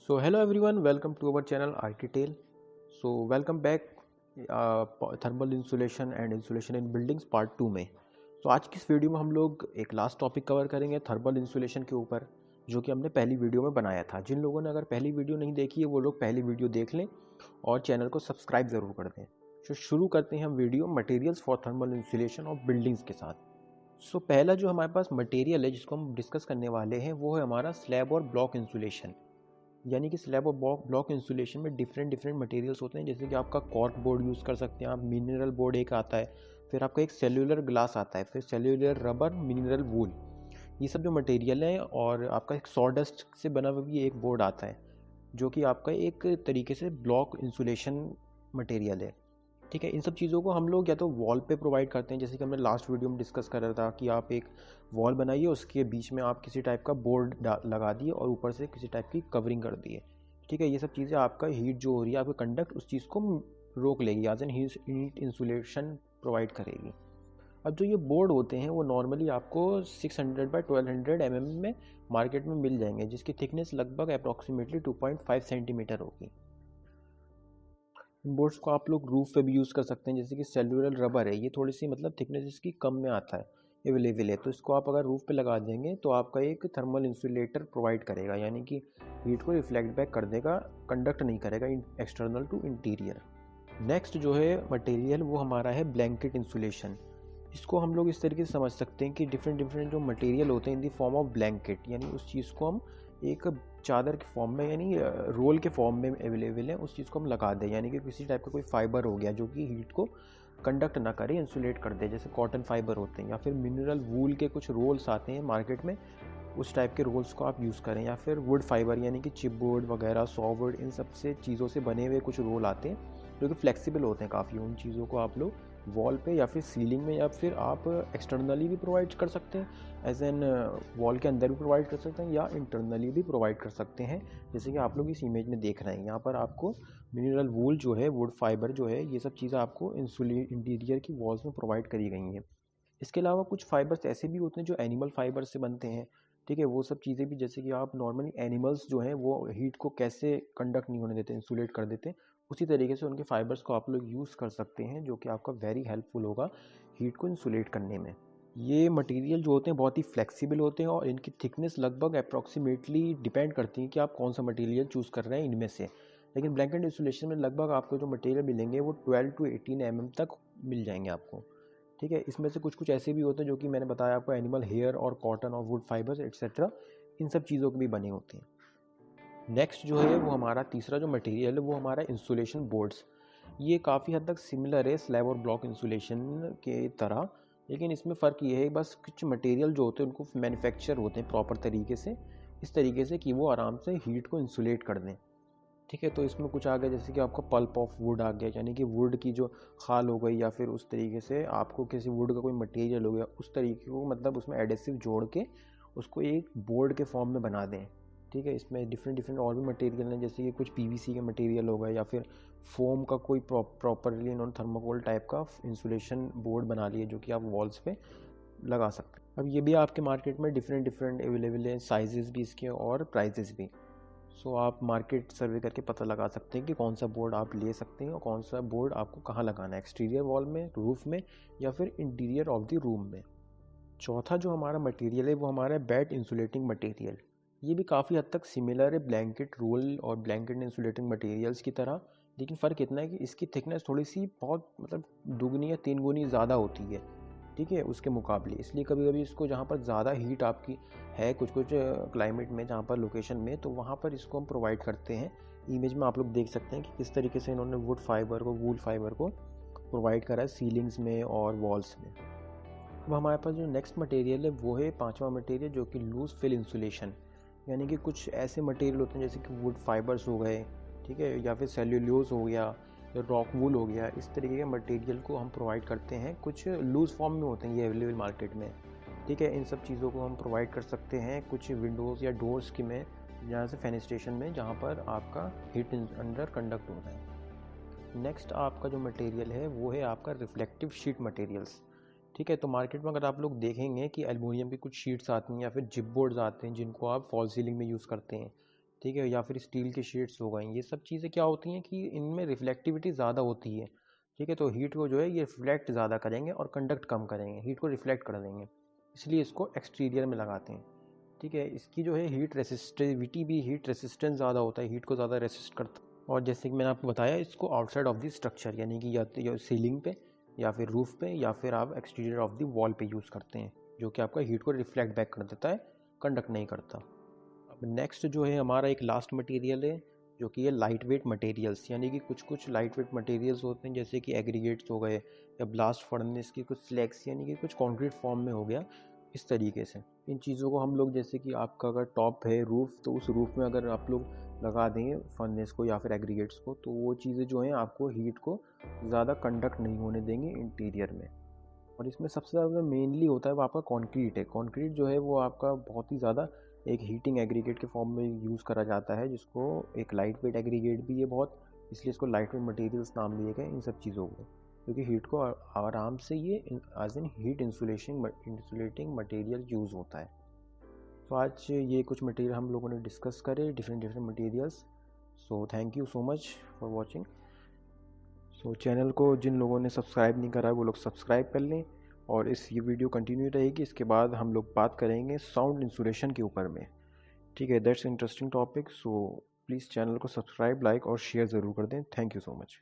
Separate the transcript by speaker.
Speaker 1: So hello everyone, welcome to our channel IT Tale. So welcome back thermal insulation and insulation in buildings part 2 में। तो आज की इस video में हम लोग एक लास्ट टॉपिक कवर करेंगे थर्मल इंसुलेशन के ऊपर, जो कि हमने पहली वीडियो में बनाया था। जिन लोगों ने अगर पहली वीडियो नहीं देखी है वो लोग पहली वीडियो देख लें और चैनल को सब्सक्राइब ज़रूर कर दें। तो शुरू करते हैं हम video materials for thermal insulation of buildings के साथ। सो पहला जो हमारे पास मटेरियल है जिसको हम डिस्कस करने वाले हैं वो है हमारा स्लैब और ब्लॉक इंसुलेशन। यानी कि स्लैब और ब्लॉक इंसुलेशन में डिफरेंट डिफरेंट मटेरियल्स होते हैं, जैसे कि आपका कॉर्क बोर्ड यूज़ कर सकते हैं आप, मिनरल बोर्ड एक आता है, फिर आपका एक सेल्यूलर ग्लास आता है, फिर सेल्यूलर रबर, मिनरल वूल, ये सब जो मटेरियल है। और आपका एक सॉडस्ट से बना हुआ भी एक बोर्ड आता है जो कि आपका एक तरीके से ब्लॉक इंसुलेशन मटेरियल है। ठीक है, इन सब चीज़ों को हम लोग या तो वॉल पे प्रोवाइड करते हैं, जैसे कि हमने लास्ट वीडियो में डिस्कस कर रहा था कि आप एक वॉल बनाइए, उसके बीच में आप किसी टाइप का बोर्ड लगा दिए और ऊपर से किसी टाइप की कवरिंग कर दिए। ठीक है, ये सब चीज़ें आपका हीट जो हो रही है, आपका कंडक्ट उस चीज़ को रोक लेगी, as an heat insulation provide करेगी। अब जो ये बोर्ड होते हैं वो नॉर्मली आपको 600 बाई 1200 में मार्केट में मिल जाएंगे, जिसकी थिकनेस लगभग अप्रॉक्सीमेटली 2.5 सेंटीमीटर होगी। इन बोर्ड्स को आप लोग रूफ पे भी यूज़ कर सकते हैं, जैसे कि सेल्यूलर रबर है, ये थोड़ी सी मतलब थिकनेस इसकी कम में आता है, अवेलेबल है, तो इसको आप अगर रूफ पे लगा देंगे तो आपका एक थर्मल इंसुलेटर प्रोवाइड करेगा, यानी कि हीट को रिफ्लेक्ट बैक कर देगा, कंडक्ट नहीं करेगा एक्सटर्नल टू इंटीरियर। नेक्स्ट जो है मटेरियल वो हमारा है ब्लैंकेट इंसुलेशन। इसको हम लोग इस तरीके से समझ सकते हैं कि डिफरेंट डिफरेंट जो मटेरियल होते हैं इन दी फॉर्म ऑफ ब्लैंकेट, यानी उस चीज़ को हम एक चादर के फॉर्म में यानी रोल के फॉर्म में अवेलेबल है, उस चीज़ को हम लगा दें, यानी कि किसी टाइप का कोई फाइबर हो गया जो कि हीट को कंडक्ट ना करे, इंसुलेट कर दे, जैसे कॉटन फाइबर होते हैं, या फिर मिनरल वूल के कुछ रोल्स आते हैं मार्केट में, उस टाइप के रोल्स को आप यूज़ करें, या फिर वुड फाइबर यानी कि चिपबोर्ड वगैरह, सॉवुड, इन सब से चीज़ों से बने हुए कुछ रोल आते हैं जो कि फ्लेक्सिबल होते हैं काफ़ी। उन चीज़ों को आप लोग वॉल पे या फिर सीलिंग में या फिर आप एक्सटर्नली भी प्रोवाइड कर सकते हैं, एज एन वॉल के अंदर भी प्रोवाइड कर सकते हैं या इंटरनली भी प्रोवाइड कर सकते हैं, जैसे कि आप लोग इस इमेज में देख रहे हैं। यहाँ पर आपको मिनरल वूल जो है, वुड फाइबर जो है, ये सब चीज़ें आपको इंटीरियर की वॉल्स में प्रोवाइड करी गई हैं। इसके अलावा कुछ फाइबर्स ऐसे भी होते हैं जो एनिमल फाइबर से बनते हैं। ठीक है, वो सब चीज़ें भी, जैसे कि आप नॉर्मली एनिमल्स जो हैं वो हीट को कैसे कंडक्ट नहीं होने देते, इंसुलेट कर देते हैं, उसी तरीके से उनके फाइबर्स को आप लोग यूज़ कर सकते हैं, जो कि आपका वेरी हेल्पफुल होगा हीट को इंसुलेट करने में। ये मटेरियल जो होते हैं बहुत ही फ्लेक्सिबल होते हैं और इनकी थिकनेस लगभग अप्रॉक्सीमेटली डिपेंड करती है कि आप कौन सा मटेरियल चूज़ कर रहे हैं इनमें से। लेकिन ब्लैंकेट इंसुलेशन में लगभग आपको जो मटेरियल मिलेंगे वो 12 टू 18 तक मिल जाएंगे आपको। ठीक है, इसमें से कुछ कुछ ऐसे भी होते हैं जो कि मैंने बताया आपको, एनिमल हेयर और कॉटन और वुड फाइबर्स एक्सेट्रा, इन सब चीज़ों के भी बने होते हैं। नेक्स्ट जो है वो हमारा तीसरा जो मटेरियल है वो हमारा इंसुलेशन बोर्ड्स। ये काफ़ी हद तक सिमिलर है स्लैब और ब्लॉक इंसुलेशन के तरह, लेकिन इसमें फ़र्क ये है बस कुछ मटेरियल जो होते हैं उनको मैन्युफैक्चर होते हैं प्रॉपर तरीके से, इस तरीके से कि वो आराम से हीट को इंसुलेट कर दें। ठीक है, तो इसमें कुछ आ गया जैसे कि आपका पल्प ऑफ वुड आ गया, यानी कि वुड की जो खाल हो गई, या फिर उस तरीके से आपको किसी वुड का कोई मटेरियल हो गया, उस तरीके को मतलब उसमें एडेसिव जोड़ के उसको एक बोर्ड के फॉर्म में बना दें। ठीक है, इसमें डिफरेंट डिफरेंट और भी मटेरियल हैं, जैसे कि कुछ पीवीसी के मटेरियल हो गए, या फिर फोम का कोई प्रॉपरली नॉन थर्माकोल टाइप का इंसुलेशन बोर्ड बना लिए जो कि आप वॉल्स पे लगा सकते हैं। अब ये भी आपके मार्केट में डिफरेंट डिफरेंट अवेलेबल है, साइजेस भी इसके और प्राइजेस भी। सो आप मार्केट सर्वे करके पता लगा सकते हैं कि कौन सा बोर्ड आप ले सकते हैं और कौन सा बोर्ड आपको कहाँ लगाना है, एक्सटीरियर वॉल में, रूफ में, या फिर इंटीरियर ऑफ द रूम में। चौथा जो हमारा मटेरियल है वो हमारा है बेड इंसुलेटिंग मटेरियल। ये भी काफ़ी हद तक सिमिलर है ब्लैंकेट रोल और ब्लैंकेट इंसुलेटिंग मटेरियल्स की तरह, लेकिन फ़र्क इतना है कि इसकी थिकनेस थोड़ी सी बहुत मतलब दुगनी या तीन गुनी ज़्यादा होती है, ठीक है, उसके मुकाबले। इसलिए कभी कभी इसको जहाँ पर ज़्यादा हीट आपकी है कुछ कुछ क्लाइमेट में, जहाँ पर लोकेशन में, तो वहाँ पर इसको हम प्रोवाइड करते हैं। इमेज में आप लोग देख सकते हैं कि किस तरीके से इन्होंने वुड फाइबर को, वूल फाइबर को प्रोवाइड करा है सीलिंग्स में और वॉल्स में। अब हमारे पास जो नेक्स्ट मटेरियल है वो है पांचवा मटेरियल, जो कि लूज फिल इंसुलेशन। यानी कि कुछ ऐसे मटेरियल होते हैं जैसे कि वुड फाइबर्स हो गए, ठीक है, या फिर सेल्यूलोज हो गया, या रॉक वूल हो गया, इस तरीके के मटेरियल को हम प्रोवाइड करते हैं। कुछ लूज फॉर्म में होते हैं ये अवेलेबल मार्केट में। ठीक है, इन सब चीज़ों को हम प्रोवाइड कर सकते हैं कुछ विंडोज़ या डोर्स की में, जहाँ से फेनेस्ट्रेशन में, जहाँ पर आपका हीट अंदर कंडक्ट हो रहा है। नेक्स्ट आपका जो मटेरियल है वो है आपका रिफ्लेक्टिव शीट मटेरियल्स। ठीक है, तो मार्केट में अगर आप लोग देखेंगे कि एल्युमिनियम की कुछ शीट्स आती हैं या फिर जिप बोर्ड्स आते हैं जिनको आप फॉल सीलिंग में यूज़ करते हैं। ठीक है, या फिर स्टील के शीट्स हो गए, ये सब चीज़ें क्या होती हैं कि इनमें रिफ्लेक्टिविटी ज़्यादा होती है। ठीक है, तो हीट को जो है ये रिफ्लेक्ट ज़्यादा करेंगे और कंडक्ट कम करेंगे, हीट को रिफ्लेक्ट कर देंगे, इसलिए इसको एक्सटीरियर में लगाते हैं। ठीक है, इसकी जो है हीट रेसिस्टिविटी भी, हीट रेसिस्टेंस ज़्यादा होता है, हीट को ज़्यादा रेसिस्ट करता है। और जैसे कि मैंने आपको बताया, इसको आउटसाइड ऑफ द स्ट्रक्चर, यानी कि या सीलिंग पे या फिर रूफ पे या फिर आप एक्सटीरियर ऑफ द वॉल पे यूज़ करते हैं, जो कि आपका हीट को रिफ्लेक्ट बैक कर देता है, कंडक्ट नहीं करता। अब नेक्स्ट जो है हमारा एक लास्ट मटेरियल है, जो कि है लाइट वेट मटेरियल्स, यानी कि कुछ कुछ लाइट वेट मटेरियल्स होते हैं, जैसे कि एग्रीगेट्स हो गए या ब्लास्ट फर्नेस की कुछ स्लैग्स, यानी कि कुछ कंक्रीट फॉर्म में हो गया, इस तरीके से। इन चीज़ों को हम लोग, जैसे कि आपका अगर टॉप है रूफ़, तो उस रूफ़ में अगर आप लोग लगा देंगे फर्नेस को या फिर एग्रीगेट्स को, तो वो चीज़ें जो हैं आपको हीट को ज़्यादा कंडक्ट नहीं होने देंगे इंटीरियर में। और इसमें सबसे ज़्यादा मेनली होता है वो आपका कंक्रीट है। कंक्रीट जो है वो आपका बहुत ही ज़्यादा एक हीटिंग एग्रीगेट के फॉर्म में यूज़ करा जाता है, जिसको एक लाइट वेट एग्रीगेट भी है बहुत, इसलिए इसको लाइट वेट मटेरियल्स नाम लिए गए इन सब चीज़ों को, क्योंकि हीट को आराम से ये as an heat insulating material use होता है। तो आज ये कुछ मटेरियल हम लोगों ने डिस्कस करे, different different materials. So thank you so much for watching. So channel को जिन लोगों ने सब्सक्राइब नहीं करा है वो लोग सब्सक्राइब कर लें, और ये वीडियो कंटिन्यू रहेगी। इसके बाद हम लोग बात करेंगे साउंड इंसुलेशन के ऊपर में। ठीक है, that's interesting topic. So please channel को सब्सक्राइब, लाइक और शेयर ज़रूर कर दें। Thank you so much.